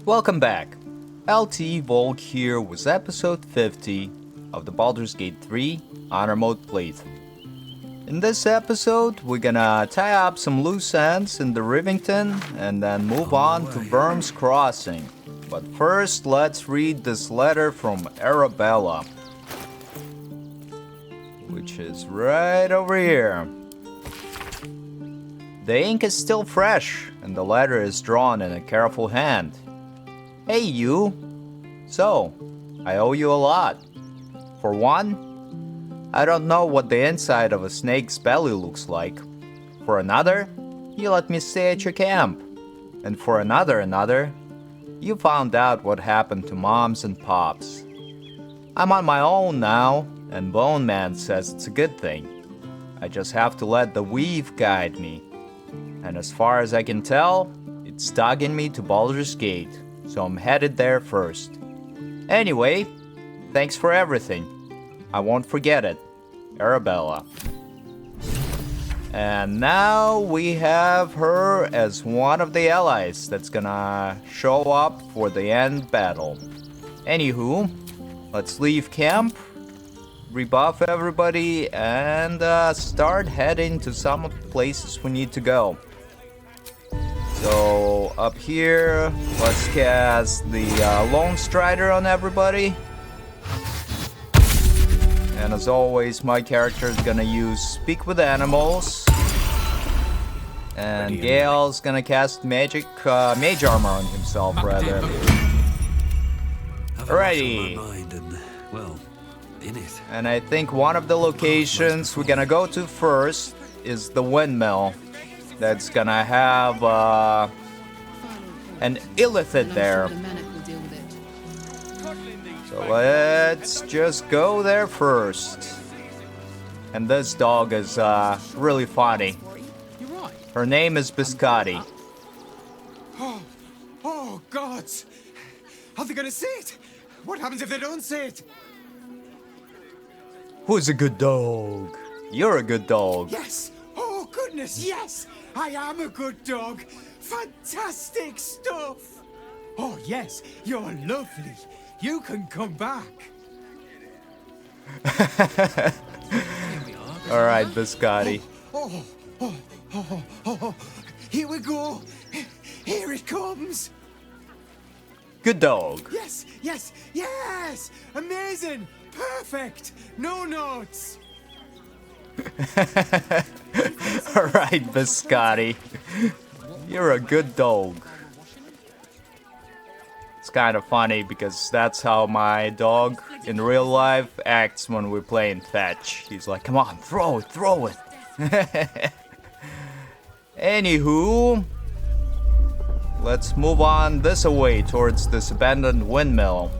Welcome back. LT Volk here with episode 50 of the Baldur's Gate 3 Honor Mode playthrough. In this episode, we're gonna tie up some loose ends in the Rivington and then move on to Worm's Crossing. But first, let's read this letter from Arabella, which is right over here. The ink is still fresh, and the letter is drawn in a careful hand. Hey you! So, I owe you a lot. For one, I don't know what the inside of a snake's belly looks like. For another, you let me stay at your camp. And for another, you found out what happened to moms and pops. I'm on my own now, and Bone Man says it's a good thing. I just have to let the weave guide me. And as far as I can tell, it's tugging me to Baldur's Gate, so I'm headed there first. Anyway, thanks for everything. I won't forget it. Arabella. And now we have her as one of the allies that's gonna show up for the end battle. Anywho, let's leave camp, rebuff everybody, and start heading to some of the places we need to go. So up here, let's cast the Lone Strider on everybody. And as always, my character is gonna use Speak with Animals. And Gale's gonna cast Mage Armor on himself, rather. Alrighty. And I think one of the locations we're gonna go to first is the windmill. That's gonna have an illithid there. So let's just go there first. And this dog is really funny. Her name is Biscotti. Oh, gods! Are they gonna see it? What happens if they don't see it? Who's a good dog? You're a good dog. Yes! Oh, goodness, yes! I am a good dog. Fantastic stuff! Oh, yes, you're lovely. You can come back. Alright, Biscotti. Oh, here we go. Here it comes. Good dog. Yes! Amazing! Perfect! No notes! Alright, Biscotti. You're a good dog. It's kind of funny because that's how my dog in real life acts when we're playing fetch. He's like, come on, throw it. Anywho, let's move on this way towards this abandoned windmill.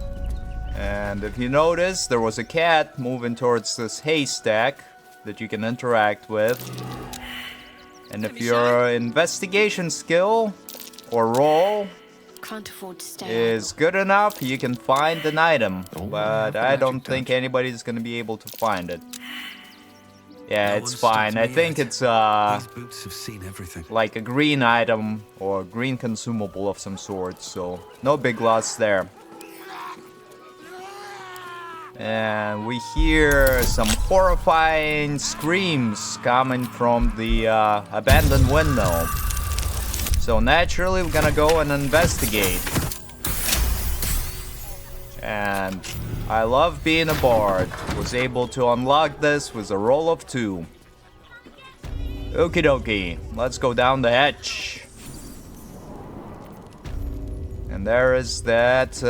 And if you notice, there was a cat moving towards this haystack that you can interact with. And if your investigation skill or roll is good enough, you can find an item. But I don't think anybody's gonna be able to find it. Yeah, it's fine. I think it's like a green item or green consumable of some sort, so no big loss there. And we hear some horrifying screams coming from the abandoned windmill. So naturally, we're gonna go and investigate. And I love being a bard. Was able to unlock this with a roll of 2. Okie dokie, let's go down the hatch. And there is that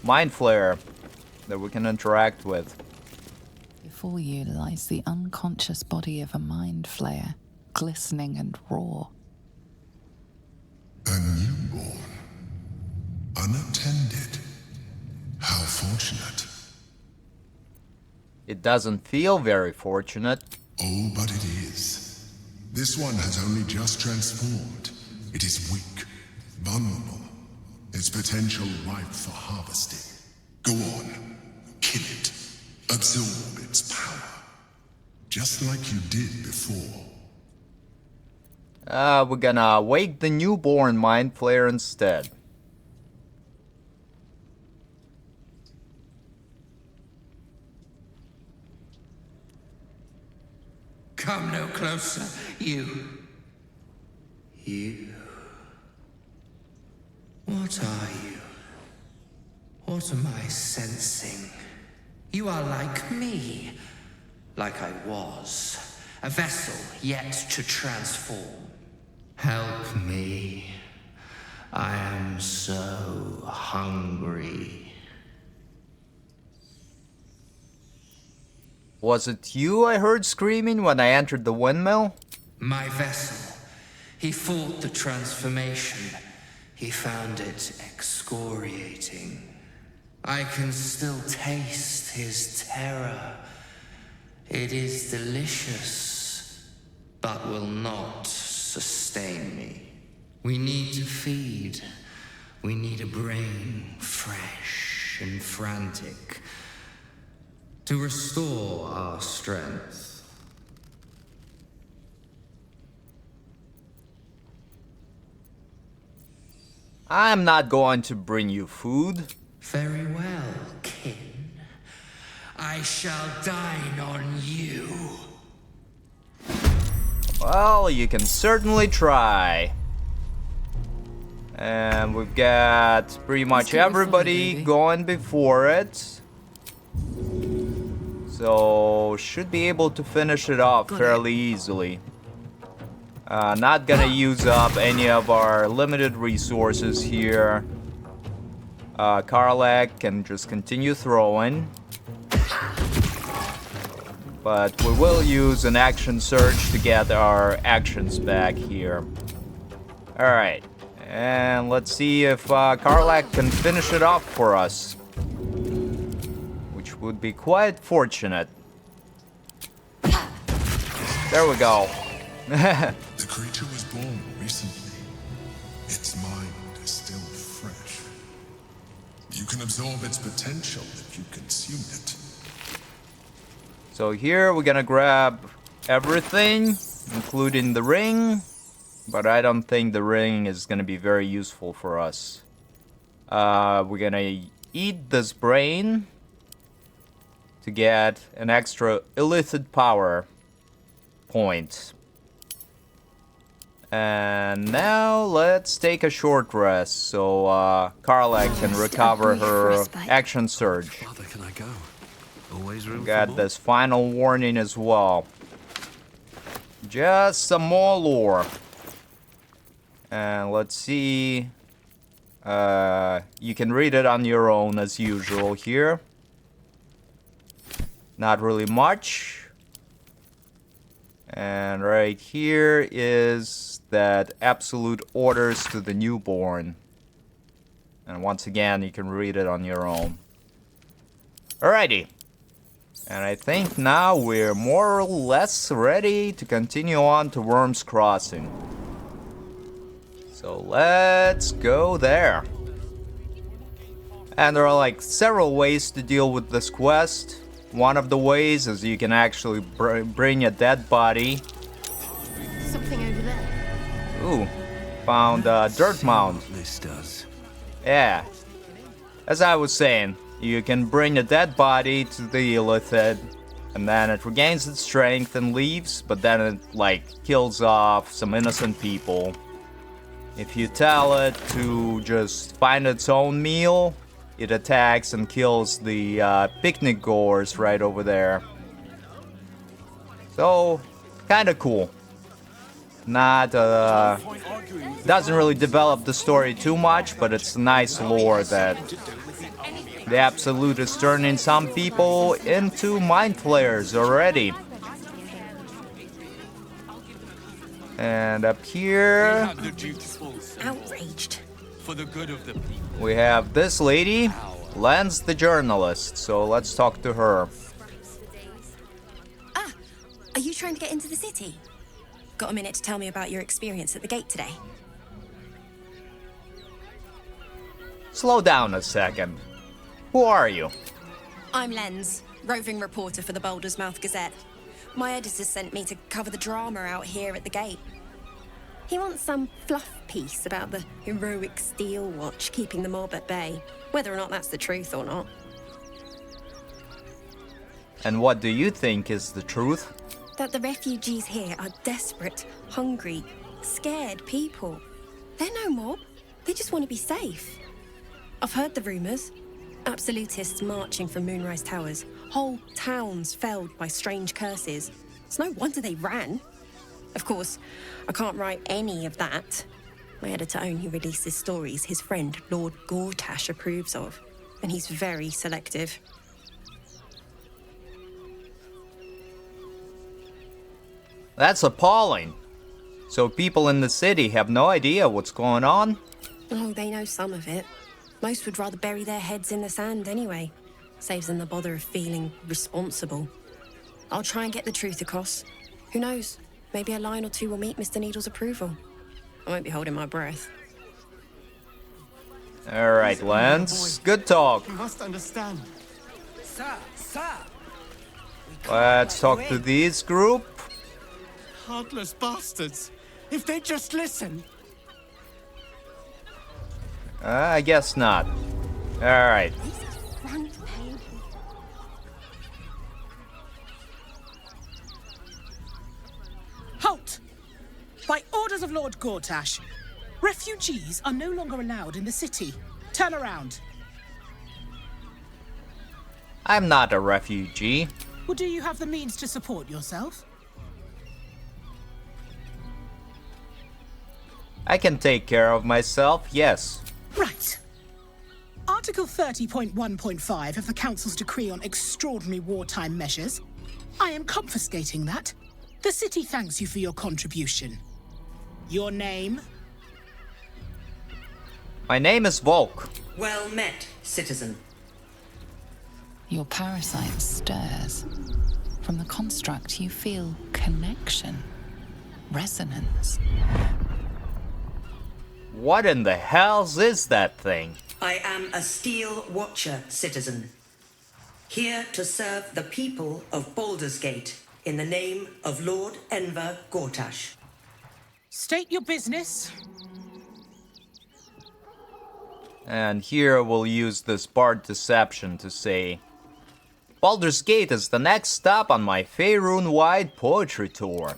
mind flare that we can interact with. Before you lies the unconscious body of a mind flayer, glistening and raw. A newborn, unattended. How fortunate. It doesn't feel very fortunate. Oh, but it is. This one has only just transformed. It is weak, vulnerable. Its potential ripe for harvesting. Go on, kill it. Absorb its power. Just like you did before. We're gonna wake the newborn mind flayer instead. Come no closer, you. You. What are you? What am I sensing? You are like me. Like I was. A vessel yet to transform. Help me. I am so hungry. Was it you I heard screaming when I entered the windmill? My vessel. He fought the transformation. He found it excoriating. I can still taste his terror. It is delicious, but will not sustain me. We need to feed. We need a brain fresh and frantic to restore our strength. I'm not going to bring you food. Very well, kin. I shall dine on you. Well, you can certainly try. And we've got pretty much everybody going before it. So, should be able to finish it off fairly easily. Not gonna use up any of our limited resources here. Karlak can just continue throwing. But we will use an action surge to get our actions back here. Alright. And let's see if Karlak can finish it off for us. Which would be quite fortunate. There we go. The creature was born recently. Its mind is still fresh. You can absorb its potential if you consume it. So here we're gonna grab everything, including the ring. But I don't think the ring is gonna be very useful for us. We're gonna eat this brain to get an extra illicit power point. And now let's take a short rest so Karlak can recover her action surge. Farther can I go? Always room for Got more? this final warning as well. Just some more lore. And let's see. You can read it on your own as usual here. Not really much. And right here is that absolute orders to the newborn. And once again, you can read it on your own. Alrighty. And I think now we're more or less ready to continue on to Worm's Crossing. So let's go there. And there are like several ways to deal with this quest. One of the ways is you can actually bring a dead body. Something over there. Ooh, found a dirt mound. This does. Yeah. As I was saying, you can bring a dead body to the illithid, and then it regains its strength and leaves, but then it, like, kills off some innocent people. If you tell it to just find its own meal, it attacks and kills the picnic goers right over there. So, kinda cool. Not, doesn't really develop the story too much, but it's nice lore that the Absolute is turning some people into mind flayers already. And up here, Outraged. For the good of the people. we have this lady, Lance the journalist, so let's talk to her. Ah, are you trying to get into the city? Got a minute to tell me about your experience at the gate today? Slow down a second. Who are you? I'm Lens, roving reporter for the Baldur's Mouth Gazette. My editor sent me to cover the drama out here at the gate. He wants some fluff piece about the heroic Steel Watch keeping the mob at bay, whether or not that's the truth or not. And what do you think is the truth? that the refugees here are desperate, hungry, scared people. They're no mob. They just want to be safe. I've heard the rumours. Absolutists marching from Moonrise Towers. Whole towns felled by strange curses. It's no wonder they ran. Of course, I can't write any of that. My editor only releases stories his friend Lord Gortash approves of, and he's very selective. That's appalling. So people in the city have no idea what's going on? Oh, they know some of it. Most would rather bury their heads in the sand anyway. Saves them the bother of feeling responsible. I'll try and get the truth across. Who knows? Maybe a line or two will meet Mr. Needle's approval. I won't be holding my breath. Alright, Lance. Good talk. You must understand. Sir! Let's talk to this group. Heartless bastards. If they'd just listen. I guess not. Alright. Front page. Halt! By orders of Lord Gortash, refugees are no longer allowed in the city. Turn around. I'm not a refugee. Well, do you have the means to support yourself? I can take care of myself, yes. Right. Article 30.1.5 of the Council's Decree on Extraordinary Wartime Measures. I am confiscating that. The city thanks you for your contribution. Your name? My name is Volk. Well met, citizen. Your parasite stirs. From the construct, you feel connection, resonance. What in the hells is that thing? I am a Steel Watcher, citizen. Here to serve the people of Baldur's Gate in the name of Lord Enver Gortash. State your business. And here we'll use this Bard Deception to say, Baldur's Gate is the next stop on my Faerun-wide poetry tour.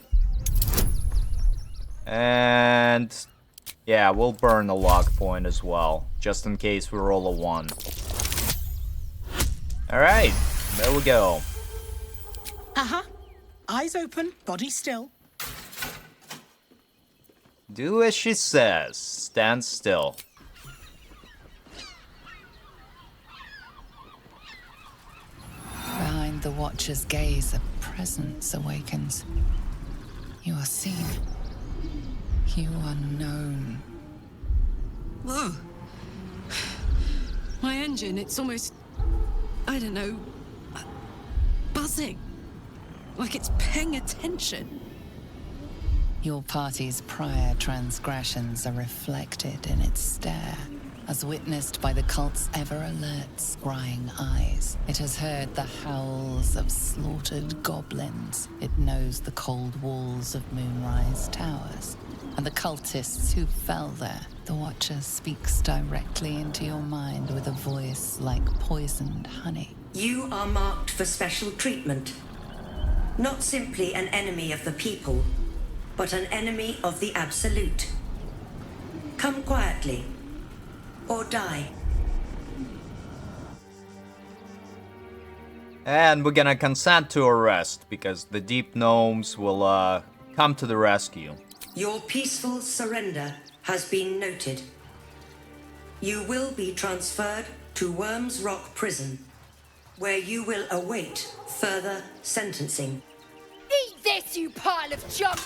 And yeah, we'll burn a log point as well, just in case we roll a 1. Alright, there we go. Uh-huh. Eyes open, body still. Do as she says, stand still. Behind the Watcher's gaze, a presence awakens. You are seen. You are known. Whoa. My engine, it's almost, I don't know, buzzing. Like it's paying attention. Your party's prior transgressions are reflected in its stare, as witnessed by the cult's ever-alert, scrying eyes. It has heard the howls of slaughtered goblins. It knows the cold walls of Moonrise Towers, and the cultists who fell there. The Watcher speaks directly into your mind with a voice like poisoned honey. You are marked for special treatment. Not simply an enemy of the people, but an enemy of the Absolute. Come quietly, or die. And we're gonna consent to arrest, because the deep gnomes will come to the rescue. Your peaceful surrender has been noted. You will be transferred to Worms Rock Prison, where you will await further sentencing. Eat this, you pile of junk!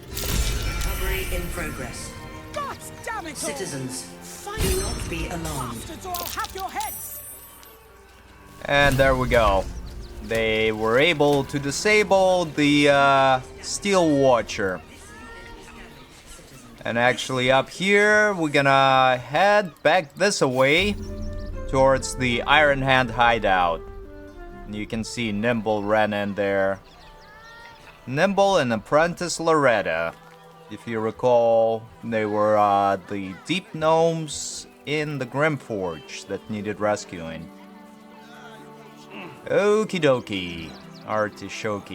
Recovery in progress. God damn it all! Citizens, Find do you not be alarmed. bastards, or I'll have your heads! And there we go. They were able to disable the Steel Watcher. And actually up here, we're gonna head back this way towards the Ironhand hideout. And you can see Nimble ran in there. Nimble and Apprentice Loretta. If you recall, they were the deep gnomes in the Grimforge that needed rescuing. Okie dokie. artichoke.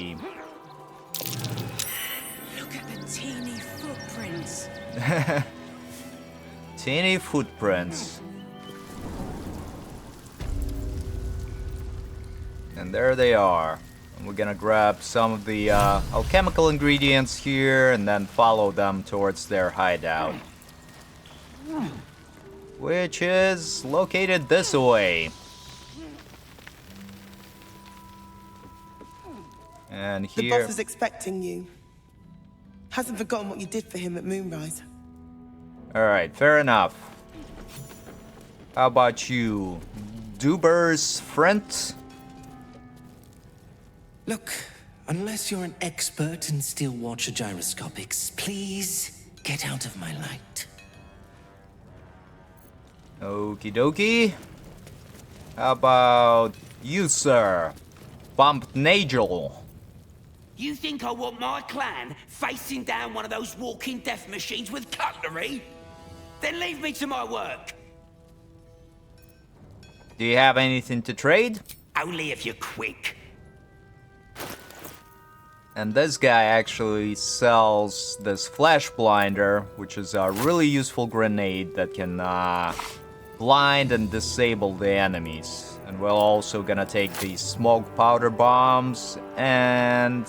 Look at the teeny footprints. Teeny footprints. And there they are. And we're gonna grab some of the alchemical ingredients here and then follow them towards their hideout, which is located this way. And The here... boss is expecting you. Hasn't forgotten what you did for him at Moonrise. Alright, fair enough. How about you? Duber's friend? Look, unless you're an expert in steel watcher gyroscopics, please get out of my light. Okie dokie. How about you, sir? Bump Nagel. You think I want my clan facing down one of those walking death machines with cutlery? Then leave me to my work. Do you have anything to trade? Only if you're quick. And this guy actually sells this flash blinder, which is a really useful grenade that can blind and disable the enemies. And we're also gonna take these smoke powder bombs and...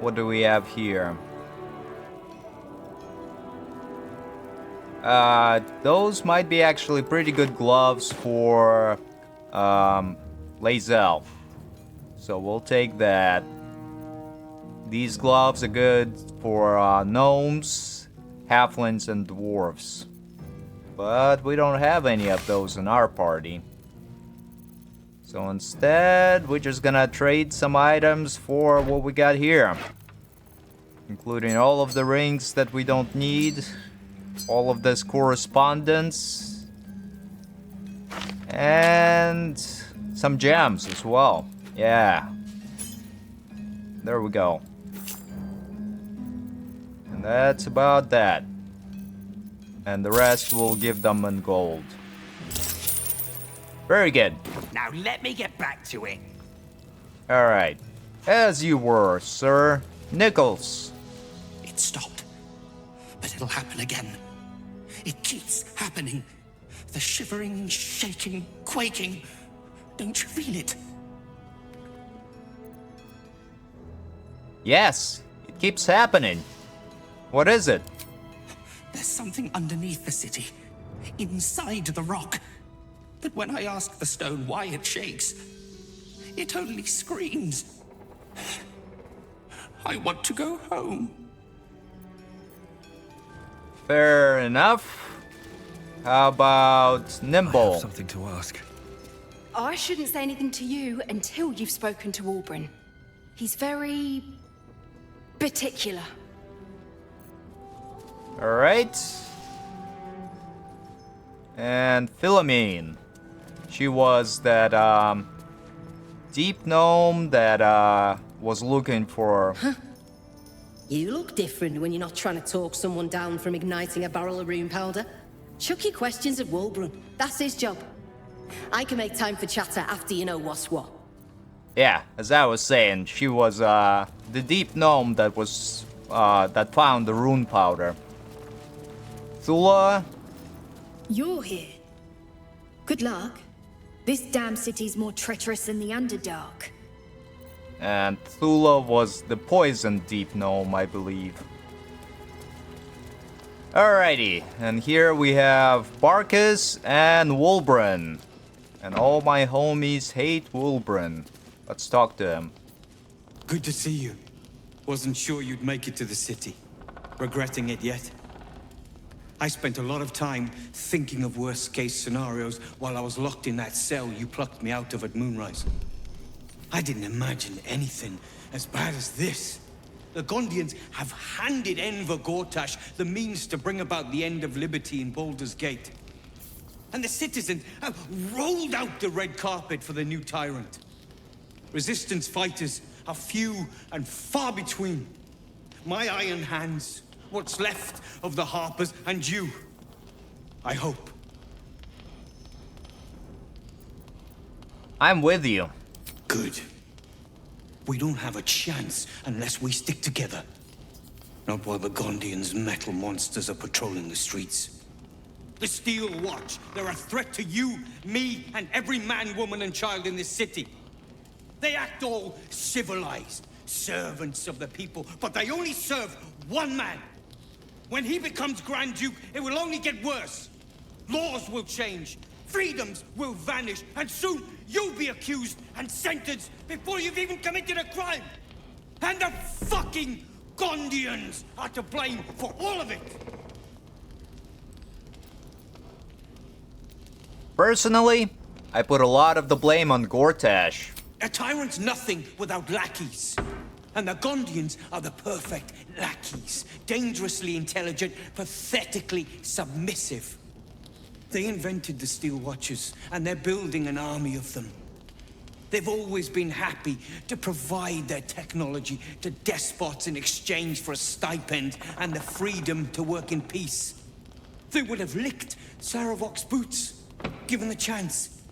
what do we have here? Those might be actually pretty good gloves for Lae'zel. So we'll take that. These gloves are good for gnomes, halflings, and dwarves. But we don't have any of those in our party. So instead, we're just gonna trade some items for what we got here. Including all of the rings that we don't need. All of this correspondence. And some gems as well. Yeah. There we go. And that's about that. And the rest will give them in gold. Very good. Now let me get back to it. Alright. As you were, sir. Nichols. It stopped, but it'll happen again. It keeps happening. The shivering, shaking, quaking. Don't you feel it? Yes, it keeps happening. What is it? There's something underneath the city, inside the rock. But when I ask the stone why it shakes, it only screams. I want to go home. Fair enough. How about Nimble? I have something to ask. I shouldn't say anything to you until you've spoken to Wulbren. He's very... particular. Alright. And Philomene. She was that deep gnome that was looking for... Huh? You look different when you're not trying to talk someone down from igniting a barrel of rune powder. Chuck your questions at Wulbren. That's his job. I can make time for chatter after you know what's what. Yeah, as I was saying, she was the deep gnome that was that found the rune powder. Thula? You're here. Good luck. This damn city's more treacherous than the Underdark. And Thula was the poison deep gnome, I believe. Alrighty, and here we have Barcus and Wulbren. And all my homies hate Wulbren. Let's talk to him. Good to see you. Wasn't sure you'd make it to the city. Regretting it yet? I spent a lot of time thinking of worst-case scenarios while I was locked in that cell you plucked me out of at Moonrise. I didn't imagine anything as bad as this. The Gondians have handed Enver Gortash the means to bring about the end of liberty in Baldur's Gate. And the citizens have rolled out the red carpet for the new tyrant. Resistance fighters are few and far between. My iron hands, what's left of the Harpers, and you. I hope. I'm with you. Good. We don't have a chance unless we stick together. Not while the Gondians' metal monsters are patrolling the streets. The Steel Watch, they're a threat to you, me, and every man, woman, and child in this city. They act all civilized, servants of the people, but they only serve one man. When he becomes Grand Duke, it will only get worse. Laws will change, freedoms will vanish, and soon you'll be accused and sentenced before you've even committed a crime. And the fucking Gondians are to blame for all of it. Personally, I put a lot of the blame on Gortash. A tyrant's nothing without lackeys. And the Gondians are the perfect lackeys. Dangerously intelligent, pathetically submissive. They invented the Steel Watchers, and they're building an army of them. They've always been happy to provide their technology to despots in exchange for a stipend and the freedom to work in peace. They would have licked Saravok's boots, given the chance.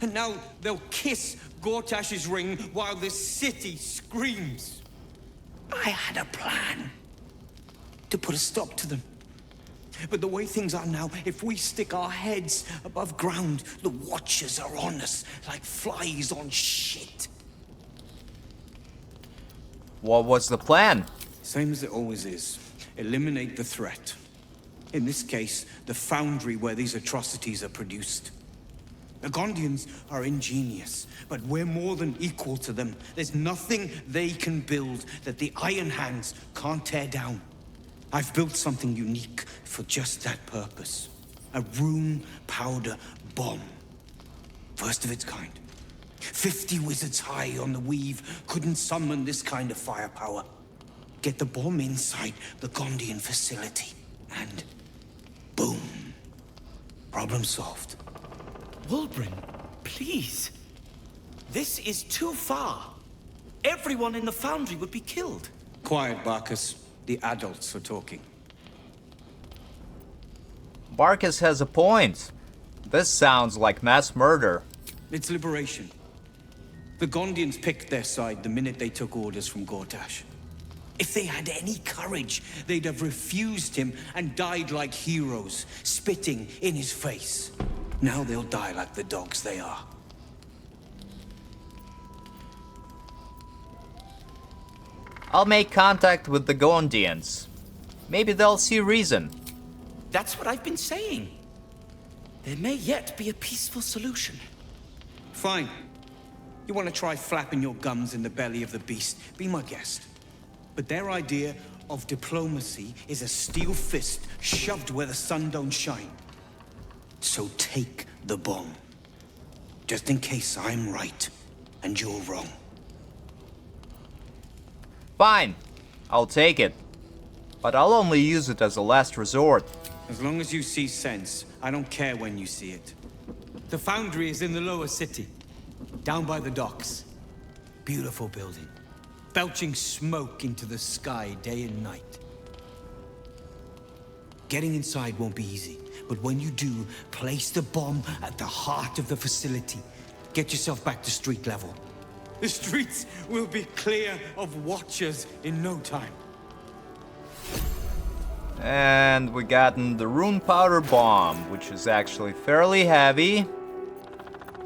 And now they'll kiss Gortash's ring while the city screams. I had a plan to put a stop to them. But the way things are now, if we stick our heads above ground, the Watchers are on us like flies on shit. What was the plan? Same as it always is. Eliminate the threat. In this case, the foundry where these atrocities are produced. The Gondians are ingenious, but we're more than equal to them. There's nothing they can build that the Ironhands can't tear down. I've built something unique for just that purpose. A rune powder bomb. First of its kind. 50 wizards high on the weave couldn't summon this kind of firepower. Get the bomb inside the Gondian facility, and boom. Problem solved. Wulbren, please. This is too far. Everyone in the foundry would be killed. Quiet, Barcus. The adults are talking. Barcus has a point. This sounds like mass murder. It's liberation. The Gondians picked their side the minute they took orders from Gortash. If they had any courage, they'd have refused him and died like heroes, spitting in his face. Now they'll die like the dogs they are. I'll make contact with the Gondians. Maybe they'll see reason. That's what I've been saying. There may yet be a peaceful solution. Fine. You want to try flapping your gums in the belly of the beast? Be my guest. But their idea of diplomacy is a steel fist shoved where the sun don't shine. So take the bomb. Just in case I'm right and you're wrong. Fine, I'll take it. But I'll only use it as a last resort. As long as you see sense, I don't care when you see it. The foundry is in the lower city, down by the docks. Beautiful building, belching smoke into the sky day and night. Getting inside won't be easy, but when you do, place the bomb at the heart of the facility. Get yourself back to street level. The streets will be clear of Watchers in no time. And we gotten the rune powder bomb, which is actually fairly heavy.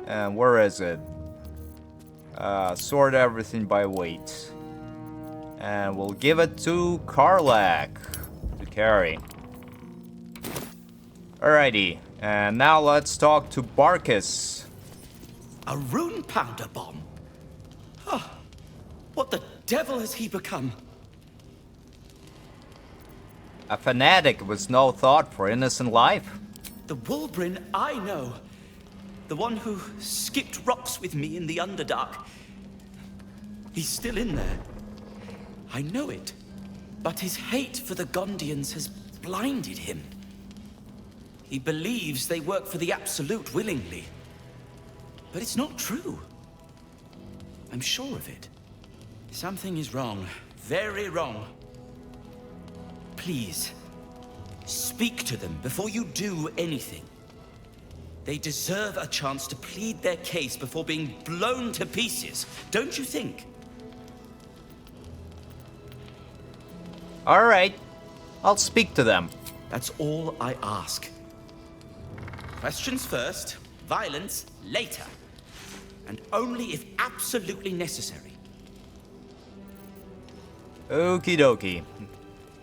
And where is it? Sort everything by weight. And we'll give it to Karlach to carry. Alrighty, and now let's talk to Barcus. A rune powder bomb? Huh. What the devil has he become? A fanatic with no thought for innocent life. The Wulbren I know. The one who skipped rocks with me in the Underdark. He's still in there. I know it. But his hate for the Gondians has blinded him. He believes they work for the Absolute willingly. But it's not true. I'm sure of it. Something is wrong. Very wrong. Please, speak to them before you do anything. They deserve a chance to plead their case before being blown to pieces, don't you think? Alright, I'll speak to them. That's all I ask. Questions first, violence later. And only if absolutely necessary. Okie dokie.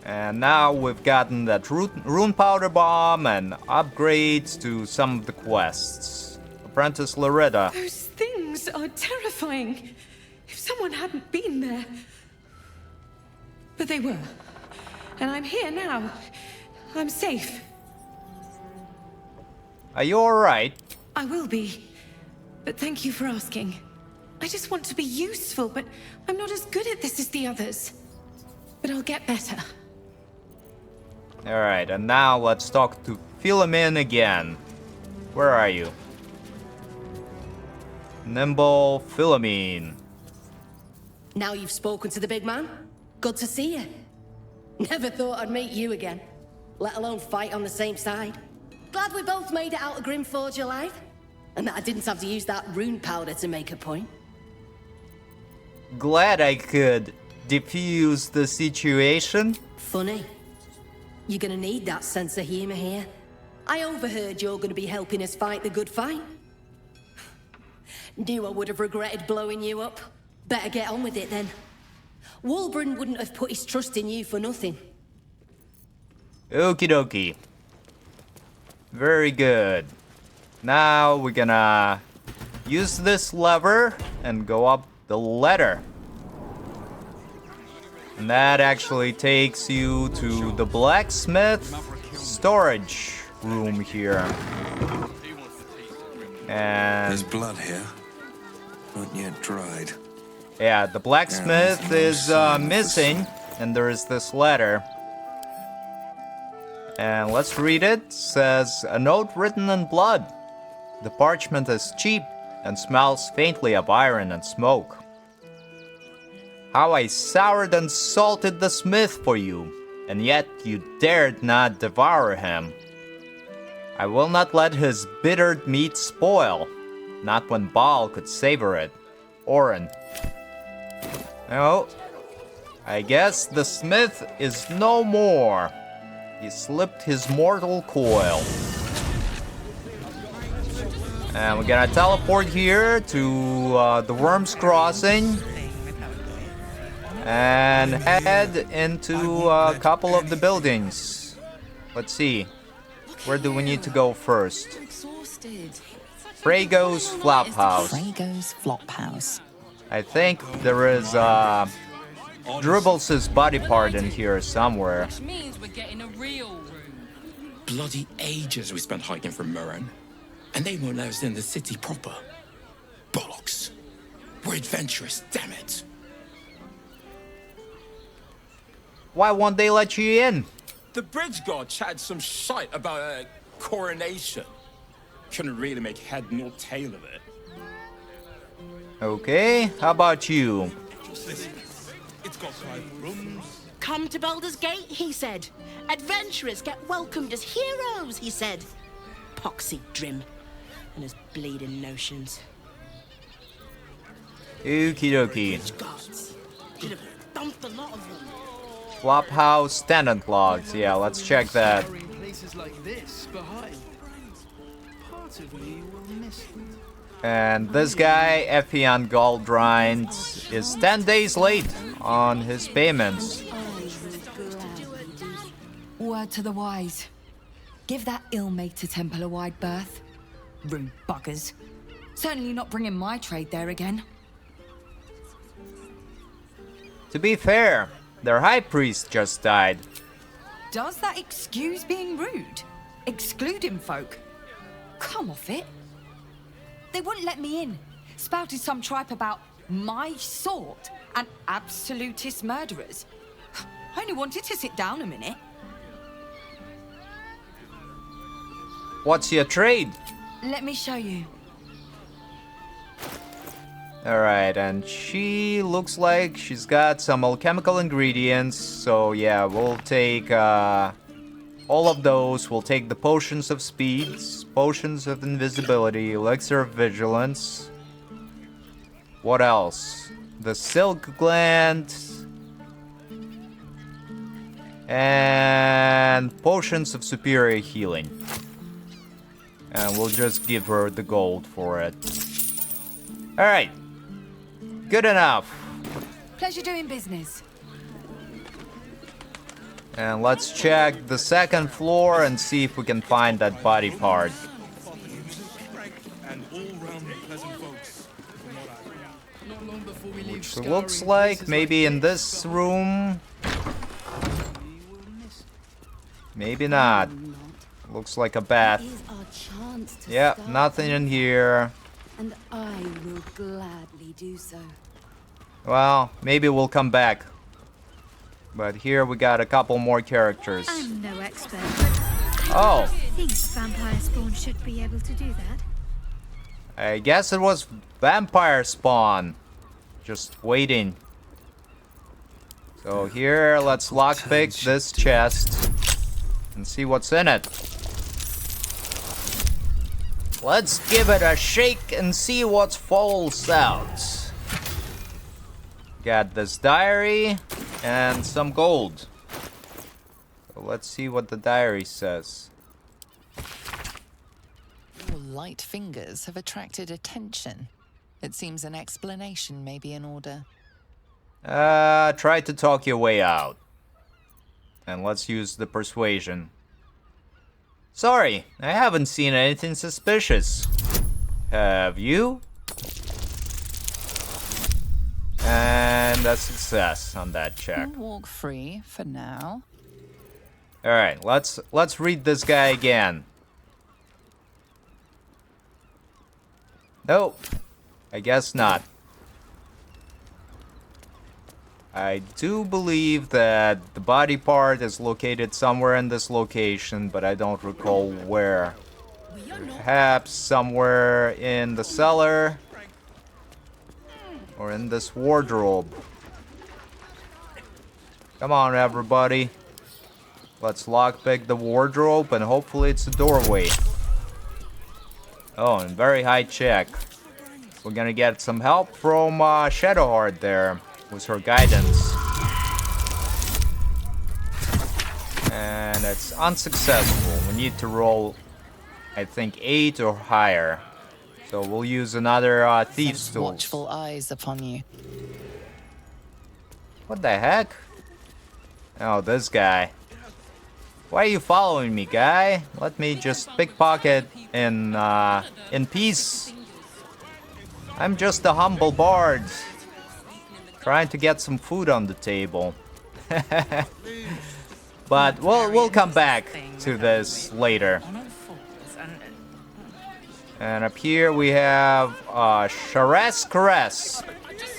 And now we've gotten that rune powder bomb and upgrades to some of the quests. Apprentice Loretta. Those things are terrifying. If someone hadn't been there. But they were. And I'm here now. I'm safe. Are you alright? I will be. But thank you for asking. I just want to be useful, but I'm not as good at this as the others. But I'll get better. Alright, and now let's talk to Philomen again. Where are you? Nimble Philomen. Now you've spoken to the big man? Good to see you. Never thought I'd meet you again, let alone fight on the same side. Glad we both made it out of Grimforge alive, and that I didn't have to use that rune powder to make a point. Glad I could defuse the situation. Funny. You're gonna need that sense of humor here. I overheard you're gonna be helping us fight the good fight. Knew I would have regretted blowing you up. Better get on with it then. Wulbren wouldn't have put his trust in you for nothing. Okie dokie. Very good. Now we're gonna use this lever and go up the ladder. And that actually takes you to the blacksmith storage room here. And there's blood here. Not yet dried. Yeah, the blacksmith is missing, and there is this letter. And let's read it. It says, a note written in blood. The parchment is cheap and smells faintly of iron and smoke. How I soured and salted the smith for you, and yet you dared not devour him. I will not let his bittered meat spoil, not when Baal could savor it. Orin. No, I guess the smith is no more. He slipped his mortal coil. And we're gonna teleport here to the Worm's Crossing. And head into a couple of the buildings. Let's see. Where do we need to go first? Frago's Flophouse. Frago's Flophouse. I think there is Dribbles' body part in here somewhere. Which means we're getting a real room. Bloody ages we spent hiking from Murren. And they won't let us in the city proper. Bollocks. We're adventurous, damn it. Why won't they let you in? The bridge god chatted some shite about a coronation. Couldn't really make head nor tail of it. Okay, how about you? It's got 5 rooms. Come to Baldur's Gate, he said. Adventurers get welcomed as heroes, he said. Poxy Drim and his bleeding notions. Okie dokie. Gods. He'd have dumped a lot of them. Flophouse tenant logs. Yeah, let's check that. Places like this behind. Part of me will miss them. And this guy, Ephion Goldrind, is 10 days late on his payments. Word to the wise. Give that ill-mater temple a wide berth. Rude buggers. Certainly not bringing my trade there again. To be fair, their high priest just died. Does that excuse being rude? Excluding folk? Come off it. They wouldn't let me in. Spouted some tripe about my sort and absolutist murderers. I only wanted to sit down a minute. What's your trade? Let me show you. Alright, and she looks like she's got some alchemical ingredients. So yeah, we'll take all of those. We'll take the potions of speed, potions of invisibility, elixir of vigilance. What else? The silk gland. And potions of superior healing. And we'll just give her the gold for it. Alright. Good enough. Pleasure doing business. And let's check the second floor and see if we can find that body part. Which looks like maybe in this room. Maybe not. Looks like a bath. Yeah, nothing in here. And I will gladly do so. Well, maybe we'll come back. But here we got a couple more characters. I'm no expert, Oh. I think vampire spawn should be able to do that. I guess it was vampire spawn. Just waiting. So here, let's lockpick this chest and see what's in it. Let's give it a shake and see what falls out. Got this diary and some gold. So let's see what the diary says. Your light fingers have attracted attention. It seems an explanation may be in order. Try to talk your way out. And let's use the persuasion. Sorry, I haven't seen anything suspicious. Have you? And a success on that check. You'll walk free for now. Alright, let's read this guy again. Nope. I guess not. I do believe that the body part is located somewhere in this location, but I don't recall where. Perhaps somewhere in the cellar or in this wardrobe. Come on, everybody. Let's lockpick the wardrobe and hopefully it's a doorway. Oh, and very high check. We're gonna get some help from Shadowheart there with her guidance. And it's unsuccessful. We need to roll, I think, 8 or higher. So we'll use another Thieves' Tools. Watchful eyes upon you. What the heck? Oh, this guy. Why are you following me, guy? Let me just pickpocket in peace. I'm just a humble bard, trying to get some food on the table. But we'll come back to this later. And up here we have Shares Caress,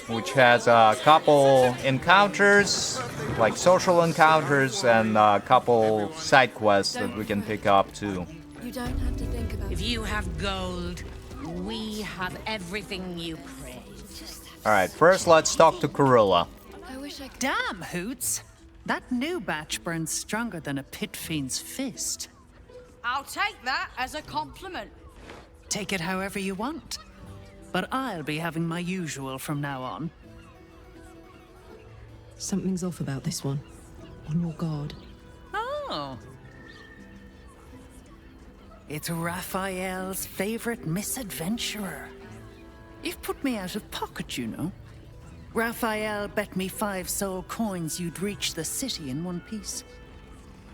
which has a couple encounters, like social encounters, and a couple side quests that we can pick up too. You don't have to think about it. If you have gold, we have everything you crave. Alright, first let's talk to Corilla. Damn, Hoots! That new batch burns stronger than a pit fiend's fist. I'll take that as a compliment. Take it however you want. But I'll be having my usual from now on. Something's off about this one. On your guard. Oh. It's Raphael's favorite misadventurer. You've put me out of pocket, you know. Raphael bet me 5 soul coins you'd reach the city in one piece.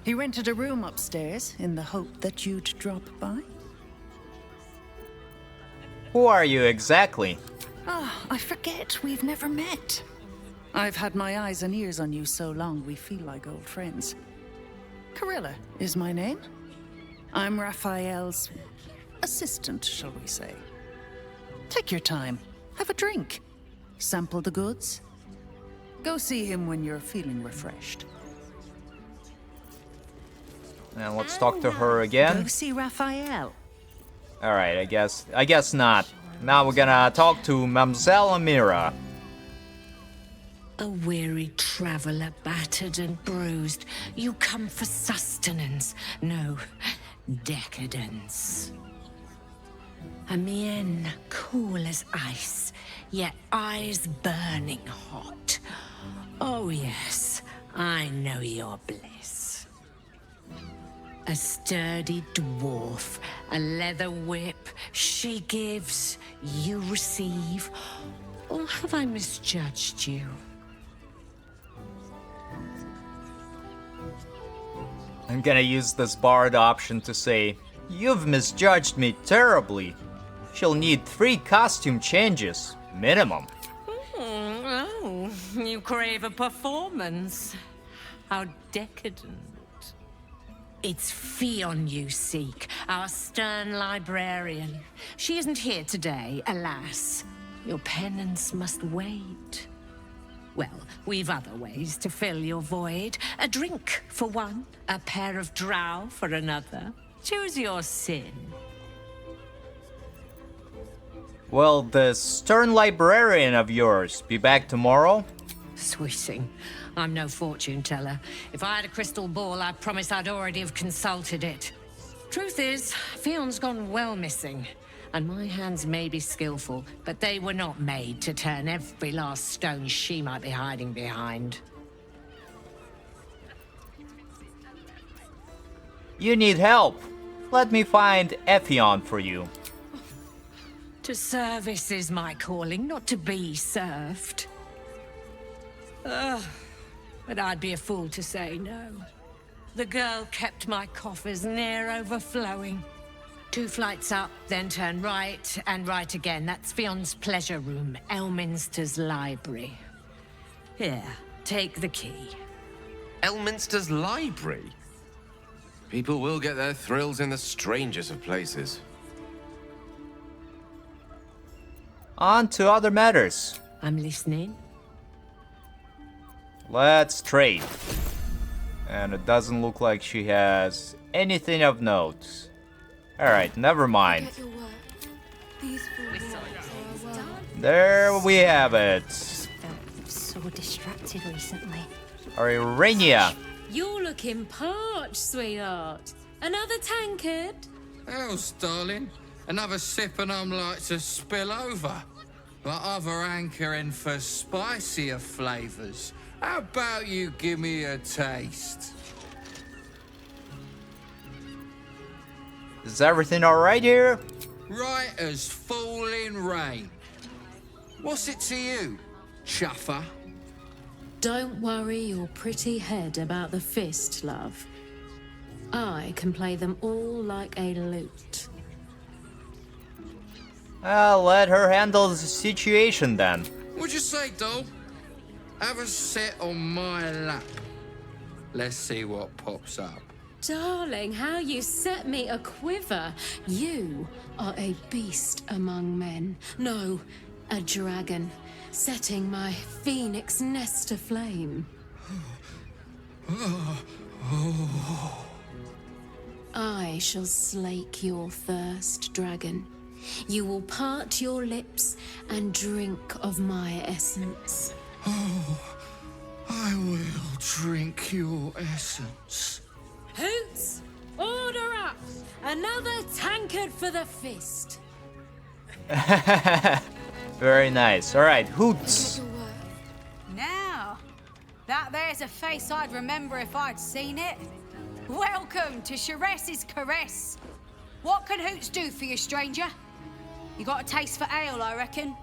He rented a room upstairs in the hope that you'd drop by. Who are you exactly? Ah, I forget we've never met. I've had my eyes and ears on you so long we feel like old friends. Corilla is my name. I'm Raphael's assistant, shall we say. Take your time. Have a drink. Sample the goods. Go see him when you're feeling refreshed. And let's talk to her again. Go see Raphael. Alright, I guess not. Now we're gonna talk to Mamselle Amira. A weary traveler, battered and bruised, you come for sustenance, no, decadence. A mien cool as ice, yet eyes burning hot. Oh yes, I know your bliss. A sturdy dwarf, a leather whip, she gives, you receive. Or have I misjudged you? I'm gonna use this bard option to say, you've misjudged me terribly. She'll need 3 costume changes, minimum. Oh, you crave a performance. How decadent. It's Fionn you seek, our stern librarian. She isn't here today, alas. Your penance must wait. Well, we've other ways to fill your void. A drink for one, a pair of drow for another. Choose your sin. Will the stern librarian of yours be back tomorrow? Swishing. I'm no fortune teller. If I had a crystal ball, I promise I'd already have consulted it. Truth is, Fionn's gone well missing. And my hands may be skillful, but they were not made to turn every last stone she might be hiding behind. You need help. Let me find Effion for you. To service is my calling, not to be served. But I'd be a fool to say no. The girl kept my coffers near overflowing. 2 flights up, then turn right, and right again. That's Fionn's pleasure room, Elminster's library. Here, take the key. Elminster's library? People will get their thrills in the strangest of places. On to other matters. I'm listening. Let's trade. And it doesn't look like she has anything of note. Alright, never mind. There we have it. So distracted recently. Irenia. You're looking parched, sweetheart. Another tankard? Else, darling. Another sip and I'm like to spill over. But other hankering for spicier flavors. How about you give me a taste? Is everything alright here? Right as falling rain. What's it to you, chuffer? Don't worry your pretty head about the fist, love. I can play them all like a lute. I'll let her handle the situation then. What'd you say, doll? Have a sit on my lap. Let's see what pops up. Darling, how you set me a quiver. You are a beast among men. No, a dragon, setting my phoenix nest aflame. I shall slake your thirst, dragon. You will part your lips and drink of my essence. Oh, I will drink your essence. Hoots, order up! Another tankard for the fist. Very nice. Alright, Hoots. Now, that there's a face I'd remember if I'd seen it. Welcome to Sharess's Caress. What can Hoots do for you, stranger? You got a taste for ale, I reckon?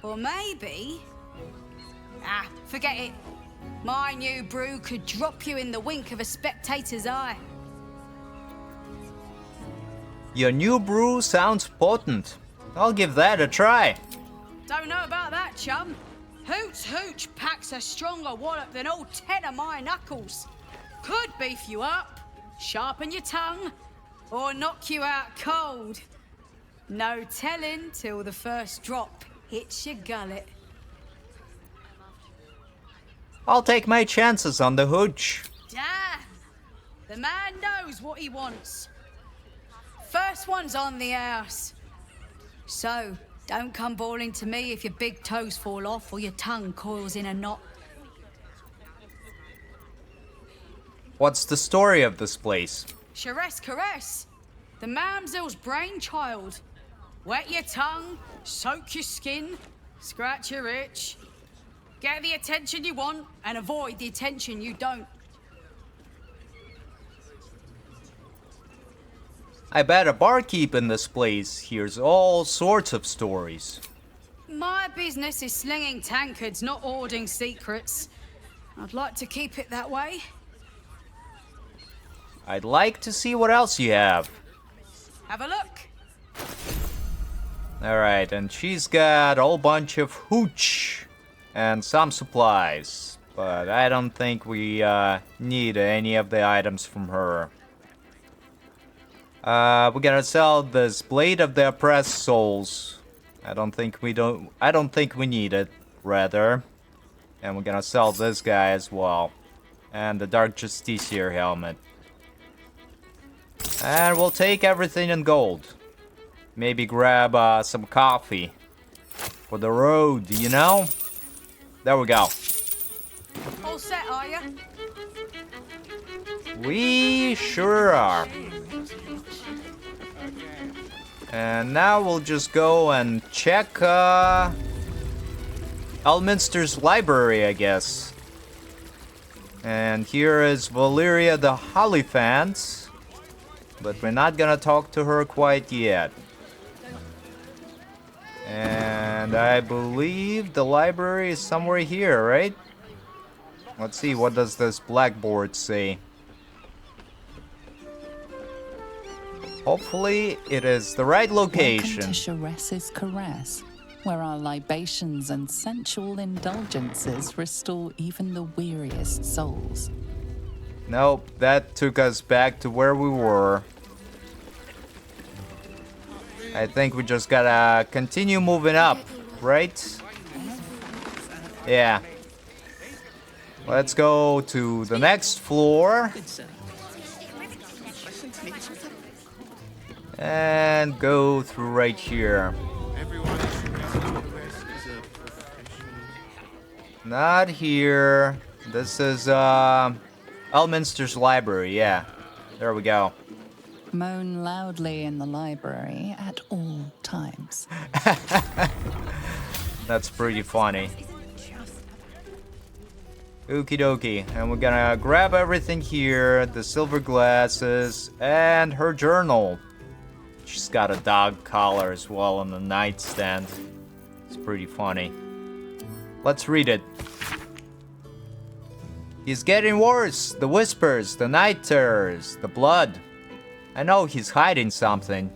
Or maybe... Ah, forget it. My new brew could drop you in the wink of a spectator's eye. Your new brew sounds potent. I'll give that a try. Don't know about that, chum. Hoots Hooch packs a stronger wallop than all 10 of my knuckles. Could beef you up, sharpen your tongue, or knock you out cold. No telling till the first drop hits your gullet. I'll take my chances on the hooch. Damn! The man knows what he wants. First one's on the house. So, don't come bawling to me if your big toes fall off or your tongue coils in a knot. What's the story of this place? Sharess Caress, the mamsel's brainchild. Wet your tongue, soak your skin, scratch your itch. Get the attention you want and avoid the attention you don't. I bet a barkeep in this place hears all sorts of stories. My business is slinging tankards, not hoarding secrets. I'd like to keep it that way. I'd like to see what else you have. Have a look. Alright, and she's got a whole bunch of hooch and some supplies. But I don't think we need any of the items from her. We're gonna sell this Blade of the Oppressed Souls. I don't think we need it, rather. And we're gonna sell this guy as well. And the Dark Justiciar helmet. And we'll take everything in gold. Maybe grab some coffee for the road, you know? There we go. All set, are you? We sure are. And now we'll just go and check Elminster's library, I guess. And here is Valeria the Hollyphant. But we're not gonna talk to her quite yet. And I believe the library is somewhere here, right? Let's see, what does this blackboard say? Hopefully it is the right location. Welcome to Sharess's Caress, where our libations and sensual indulgences restore even the weariest souls. Nope, that took us back to where we were. I think we just gotta continue moving up, right? Yeah. Let's go to the next floor. And go through right here. Not here. This is Elminster's library, yeah. There we go. Moan loudly in the library at all times. That's pretty funny. Okie dokie. And we're gonna grab everything here. The silver glasses and her journal. She's got a dog collar as well on the nightstand. It's pretty funny. Let's read it. He's getting worse. The whispers, the night terrors, the blood. I know he's hiding something.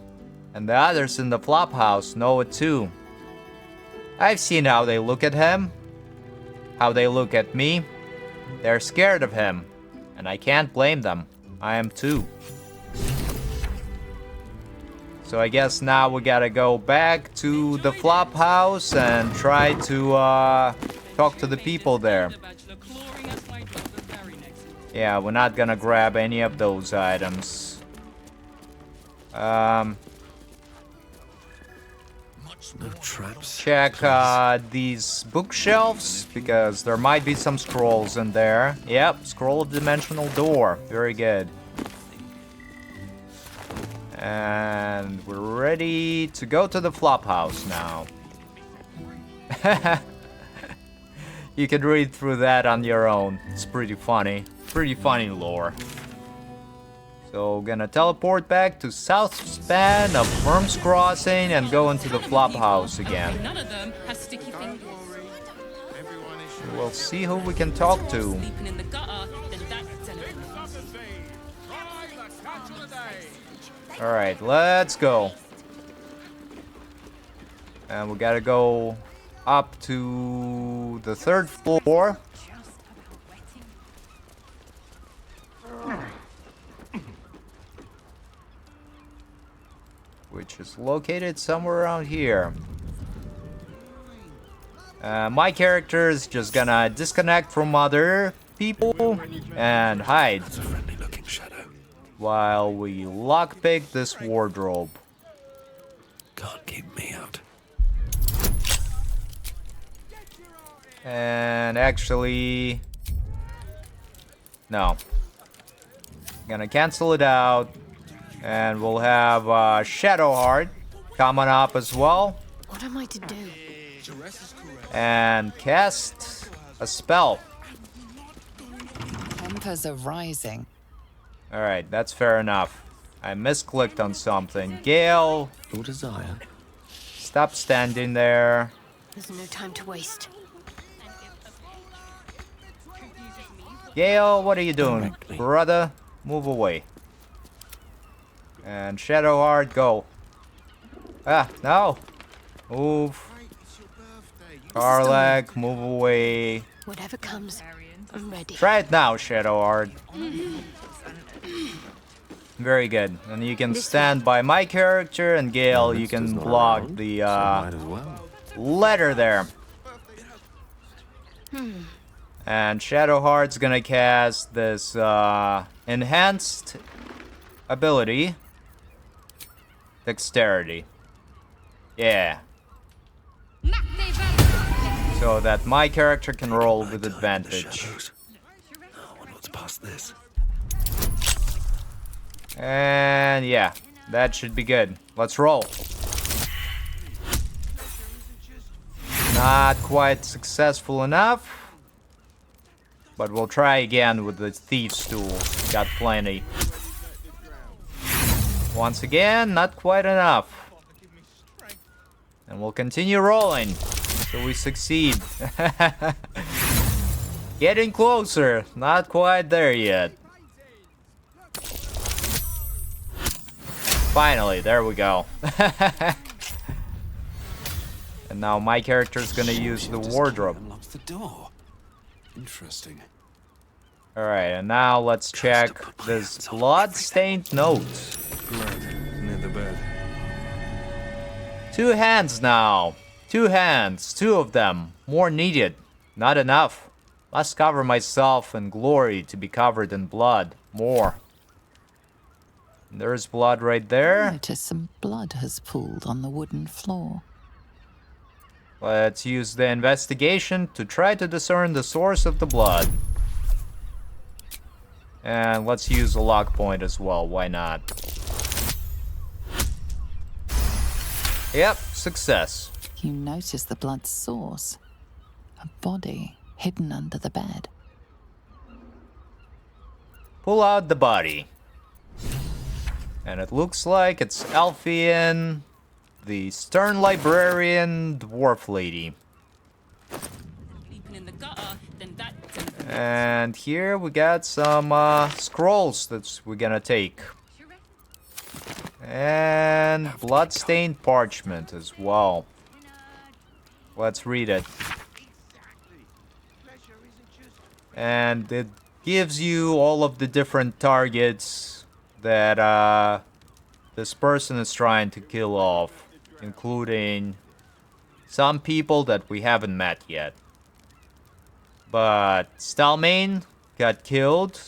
And the others in the flophouse know it too. I've seen how they look at him. How they look at me. They're scared of him. And I can't blame them. I am too. So I guess now we gotta go back to the flophouse and try to talk to the people there. Yeah, we're not gonna grab any of those items. No traps. Check these bookshelves, because there might be some scrolls in there. Yep, scroll of dimensional door. Very good. And we're ready to go to the flophouse now. You can read through that on your own. It's pretty funny. Pretty funny lore. So gonna teleport back to south span of Worm's Crossing and go into the flophouse again. None of them has sticky fingers. We'll see who we can talk to. Sleeping in the gutter, then that's Alright, let's go. And we gotta go up to the 3rd floor. Which is located somewhere around here. My character is just gonna disconnect from other people and hide. That's a friendly-looking shadow. While we lockpick this wardrobe. Can't keep me out. And actually... no. Gonna cancel it out. And we'll have Shadowheart coming up as well. What am I to do? And cast a spell. Tempers are rising. Alright, that's fair enough. I misclicked on something. Gale! Your desire. Stop standing there. There's no time to waste. Gale, what are you doing? Brother, move away. And Shadowheart, go. Ah, no! Move. Karlak, move away. Whatever comes, I'm ready. Try it now, Shadowheart. Very good. And you can stand by my character, and Gale, you can block the letter there. And Shadowheart's gonna cast this enhanced ability. Dexterity. Yeah. So that my character can roll with advantage. I wonder what's past this. And yeah, that should be good. Let's roll. Not quite successful enough. But we'll try again with the Thieves' Tool. Got plenty. Once again, not quite enough. And we'll continue rolling. So we succeed. Getting closer. Not quite there yet. Finally, there we go. And now my character's gonna use the wardrobe. Unlocks the door. Interesting. Alright, and now let's check this blood-stained note. Blood near the bed. 2 hands now. 2 hands. 2 of them. More needed. Not enough. Must cover myself in glory to be covered in blood. More. There's blood right there. Notice some blood has pooled on the wooden floor. Let's use the investigation to try to discern the source of the blood. And let's use a lock point as well. Why not? Yep, success. You notice the blood's source. A body hidden under the bed. Pull out the body. And it looks like it's Alfian, the stern librarian dwarf lady. And here we got some scrolls that we're gonna take. And bloodstained parchment as well. Let's read it. And it gives you all of the different targets that this person is trying to kill off, including some people that we haven't met yet. But Stalmain got killed.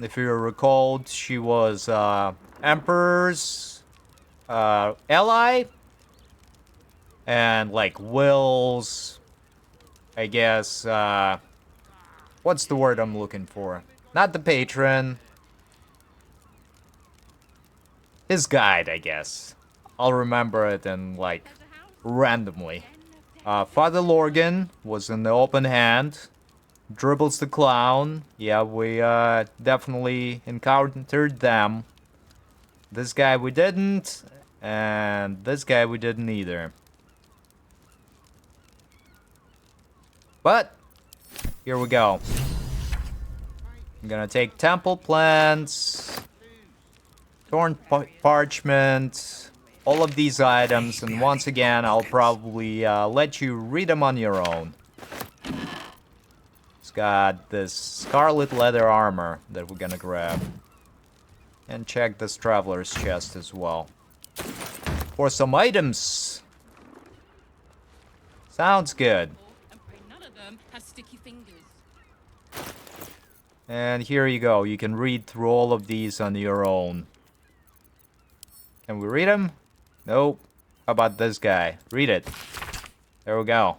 If you recall, she was Emperor's ally. And like Will's, I guess, what's the word I'm looking for? Not the patron. His guide, I guess. I'll remember it in, like, randomly. Father Lorgan was in the open hand. Dribbles the Clown. Yeah, we definitely encountered them. This guy we didn't. And this guy we didn't either. But, here we go. I'm gonna take temple plants. Torn parchment, all of these items, and once again, I'll probably let you read them on your own. It's got this scarlet leather armor that we're gonna grab. And check this traveler's chest as well. For some items. Sounds good. And here you go. You can read through all of these on your own. Can we read him? Nope. How about this guy? Read it. There we go.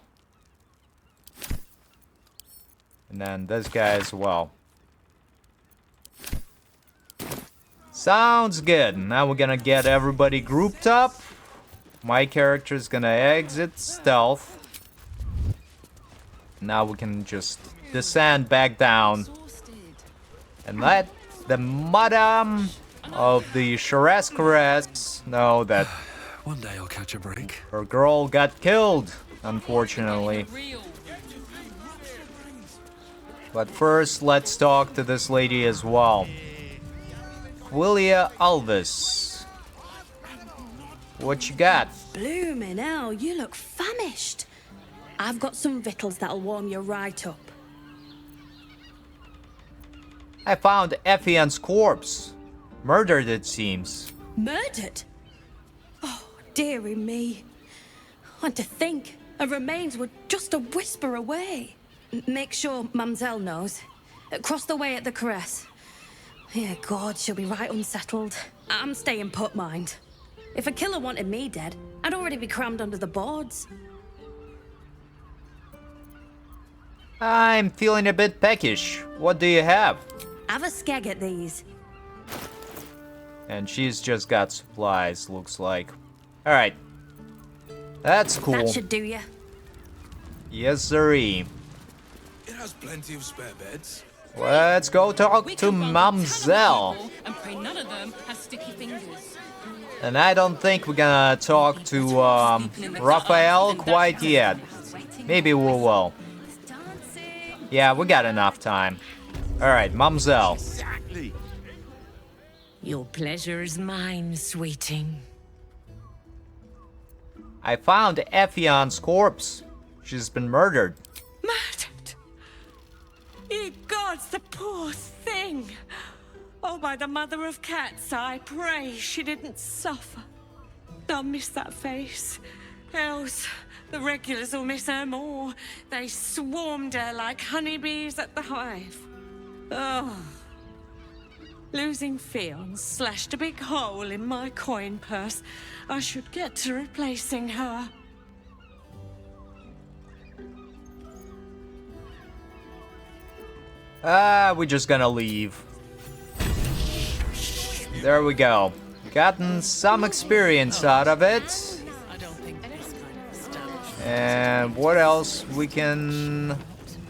And then this guy as well. Sounds good. Now we're gonna get everybody grouped up. My character's gonna exit stealth. Now we can just descend back down and let the madam of the Caress know that one day I'll catch a break. Her girl got killed, unfortunately. But first, let's talk to this lady as well. Willia Alvis. What you got? Bloomin' hell, you look famished. I've got some victuals that'll warm you right up. I found Effion's corpse. Murdered, it seems. Murdered? Oh, dearie me. And to think, her remains were just a whisper away. Make sure Mamselle knows. Across the way at the Caress. Yeah, God, she'll be right unsettled. I'm staying put, mind. If a killer wanted me dead, I'd already be crammed under the boards. I'm feeling a bit peckish. What do you have? Have a skeg at these. And she's just got supplies, looks like. Alright. That's cool. That should do ya. Yes, sirree. It has plenty of spare beds. Let's go talk to Mamselle. And pray none of them have sticky fingers. And I don't think we're gonna talk to Raphael quite yet. Maybe we will. Yeah, we got enough time. Alright, Mamselle. Exactly. Your pleasure is mine, sweeting. I found Effion's corpse. She's been murdered. Murdered? Ye gods, the poor thing! Oh, by the mother of cats, I pray she didn't suffer. I'll miss that face. Else, the regulars will miss her more. They swarmed her like honeybees at the hive. Oh. Losing Fionn slashed a big hole in my coin purse. I should get to replacing her. We're just gonna leave. There we go. Gotten some experience out of it. And what else we can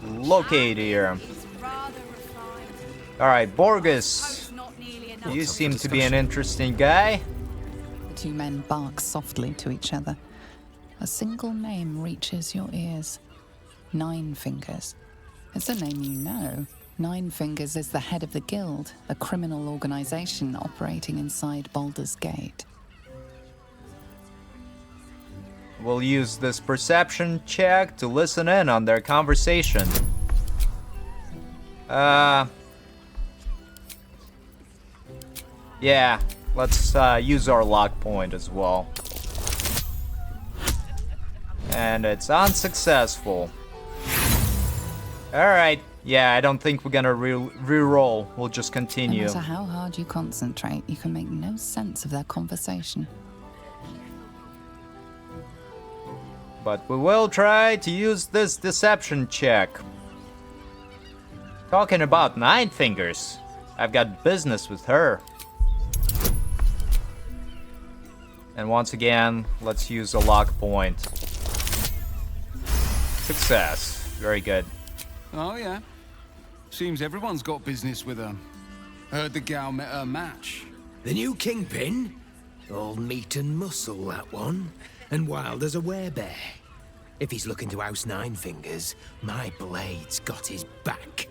locate here? Alright, Barcus. You seem to be an interesting guy. The two men bark softly to each other. A single name reaches your ears. Nine Fingers. It's a name you know. Nine Fingers is the head of the Guild, a criminal organization operating inside Baldur's Gate. We'll use this perception check to listen in on their conversation. Yeah, let's use our lock point as well. And it's unsuccessful. Alright, yeah, I don't think we're gonna re-roll. We'll just continue. No matter how hard you concentrate, you can make no sense of their conversation. But we will try to use this deception check. Talking about Nine Fingers, I've got business with her. And once again, let's use a lock point. Success. Very good. Oh, yeah. Seems everyone's got business with her. Heard the gal met her match. The new kingpin? All meat and muscle, that one. And wild as a werebear. If he's looking to oust Nine Fingers, my blade's got his back.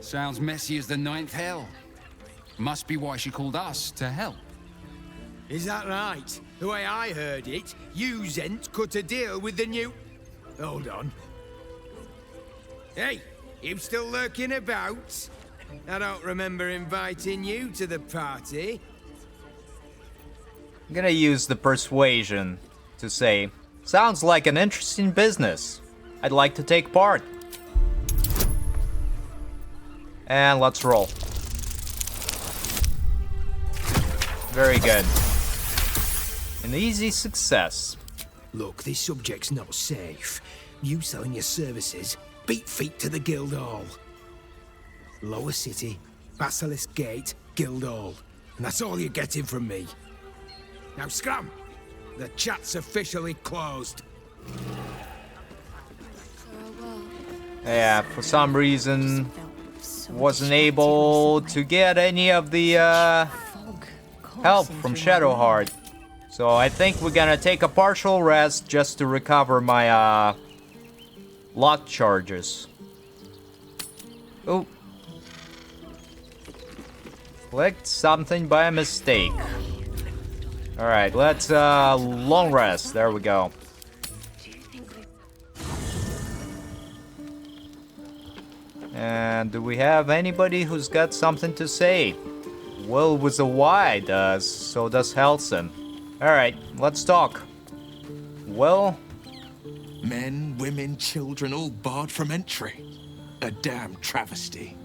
Sounds messy as the ninth hell. Must be why she called us to help. Is that right? The way I heard it, you Zent cut a deal with the new... Hold on. Hey, you still lurking about? I don't remember inviting you to the party. I'm gonna use the persuasion to say, sounds like an interesting business. I'd like to take part. And let's roll. Very good. An easy success. Look, this subject's not safe. You selling your services, beat feet to the Guildhall. Lower City, Basilisk Gate, Guildhall. And that's all you're getting from me. Now scram! The chat's officially closed. Yeah, for some reason, wasn't able to get any of the help from Shadowheart. So I think we're gonna take a partial rest just to recover my luck charges. Oh. Clicked something by mistake. Alright, let's long rest. There we go. And do we have anybody who's got something to say? Will with a Y does, so does Helson. Alright, let's talk. Will? Men, women, children, all barred from entry. A damn travesty.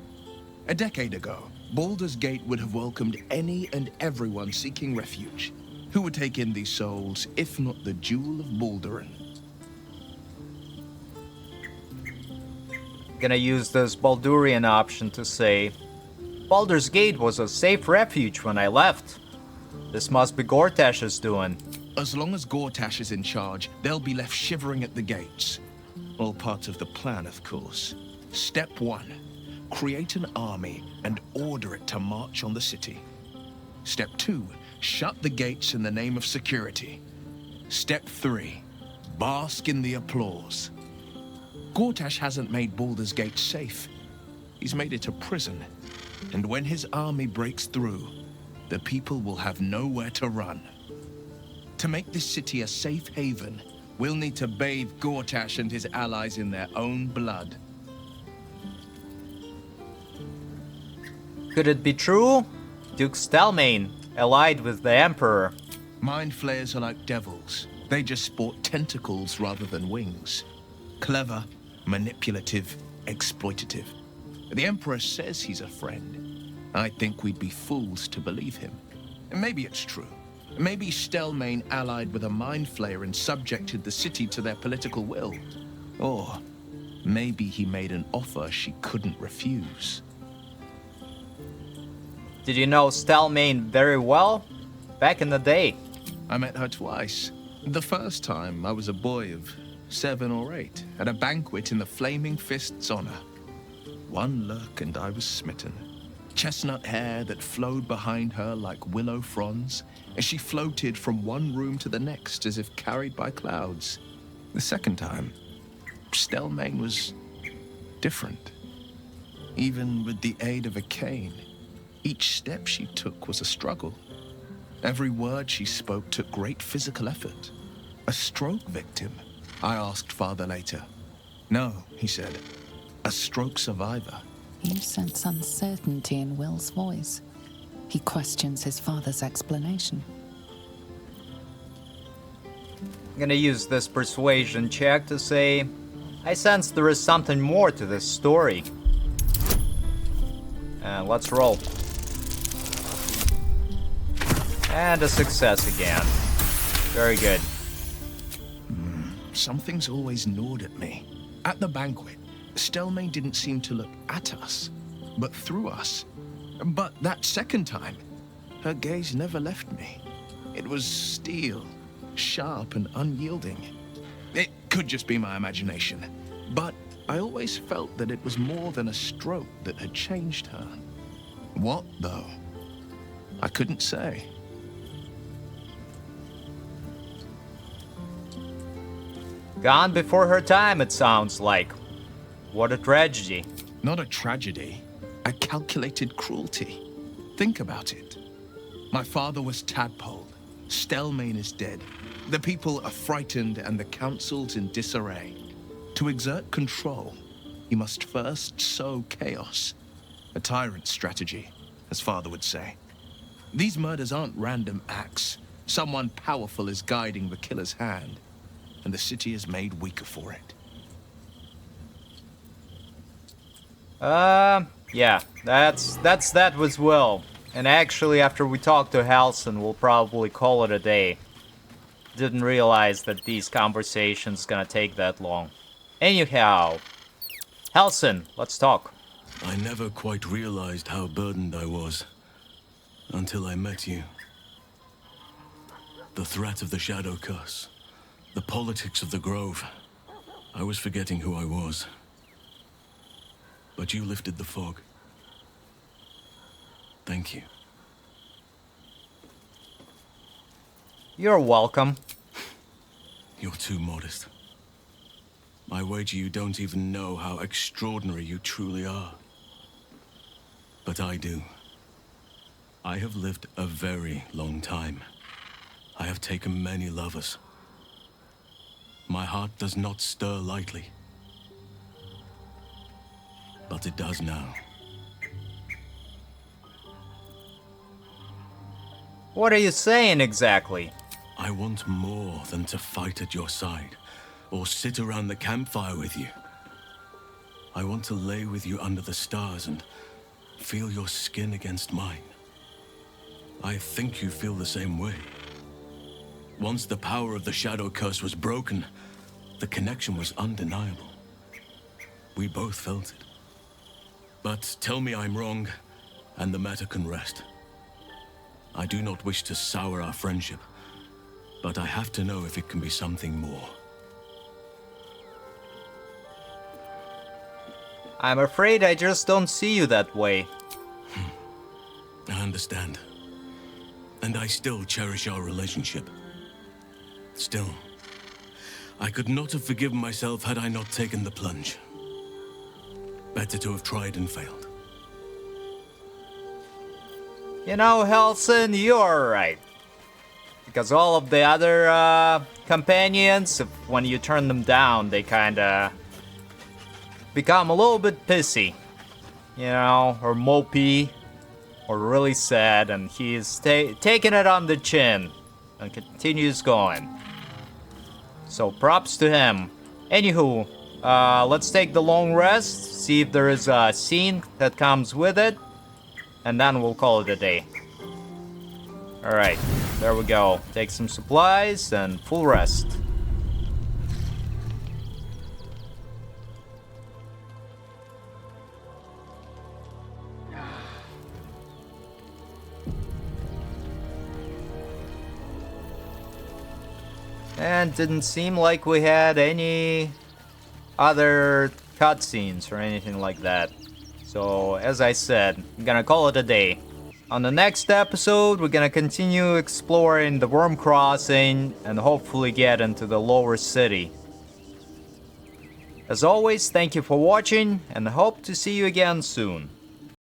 A decade ago, Baldur's Gate would have welcomed any and everyone seeking refuge. Who would take in these souls, if not the Jewel of Baldurin? Gonna use this Baldurian option to say, Baldur's Gate was a safe refuge when I left. This must be Gortash's doing. As long as Gortash is in charge, they'll be left shivering at the gates. All part of the plan, of course. Step 1. Create an army and order it to march on the city. Step 2. Shut the gates in the name of security. Step 3. Bask in the applause. Gortash hasn't made Baldur's Gate safe. He's made it a prison. And when his army breaks through, the people will have nowhere to run. To make this city a safe haven, we'll need to bathe Gortash and his allies in their own blood. Could it be true? Duke Stelmane, allied with the Emperor. Mind flayers are like devils. They just sport tentacles rather than wings. Clever, manipulative, exploitative. The Emperor says he's a friend. I think we'd be fools to believe him. And maybe it's true. Maybe Stelmane allied with a mind flayer and subjected the city to their political will. Or maybe he made an offer she couldn't refuse. Did you know Stelmane very well? Back in the day. I met her twice. The first time, I was a boy of 7 or 8, at a banquet in the Flaming Fist's honor. One look and I was smitten. Chestnut hair that flowed behind her like willow fronds, as she floated from one room to the next as if carried by clouds. The second time, Stelmane was different. Even with the aid of a cane, each step she took was a struggle. Every word she spoke took great physical effort. A stroke victim, I asked father later. No, he said, a stroke survivor. You sense uncertainty in Will's voice. He questions his father's explanation. I'm gonna use this persuasion check to say, I sense there is something more to this story. And let's roll. And a success again. Very good. Something's always gnawed at me. At the banquet, Stelmane didn't seem to look at us, but through us. But that second time, her gaze never left me. It was steel, sharp and unyielding. It could just be my imagination, but I always felt that it was more than a stroke that had changed her. What, though? I couldn't say. Gone before her time, it sounds like. What a tragedy. Not a tragedy, a calculated cruelty. Think about it. My father was tadpoled. Stelmane is dead. The people are frightened and the council's in disarray. To exert control, he must first sow chaos. A tyrant's strategy, as father would say. These murders aren't random acts. Someone powerful is guiding the killer's hand, and the city is made weaker for it. Yeah, that was Will. And actually, after we talk to Halson, we'll probably call it a day. Didn't realize that these conversations gonna take that long. Anyhow, Halson, let's talk. I never quite realized how burdened I was until I met you. The threat of the Shadow Curse, the politics of the Grove. I was forgetting who I was. but you lifted the fog. Thank you. You're welcome. You're too modest. I wager you don't even know how extraordinary you truly are. But I do. I have lived a very long time. I have taken many lovers. My heart does not stir lightly. But it does now. What are you saying exactly? I want more than to fight at your side, or sit around the campfire with you. I want to lay with you under the stars and feel your skin against mine. I think you feel the same way. Once the power of the Shadow Curse was broken, the connection was undeniable. We both felt it. But tell me I'm wrong, and the matter can rest. I do not wish to sour our friendship, but I have to know if it can be something more. I'm afraid I just don't see you that way. I understand. And I still cherish our relationship. Still, I could not have forgiven myself had I not taken the plunge. Better to have tried and failed. You know, Helson, you're right. Because all of the other companions, when you turn them down, they kinda become a little bit pissy. You know, or mopey, or really sad, and he's taking it on the chin and continues going. So props to him. Anywho, let's take the long rest, see if there is a scene that comes with it, and then we'll call it a day. Alright, there we go. Take some supplies and full rest. And didn't seem like we had any other cutscenes or anything like that. So, as I said, I'm gonna call it a day. On the next episode, we're gonna continue exploring the Worm Crossing and hopefully get into the lower city. As always, thank you for watching and hope to see you again soon.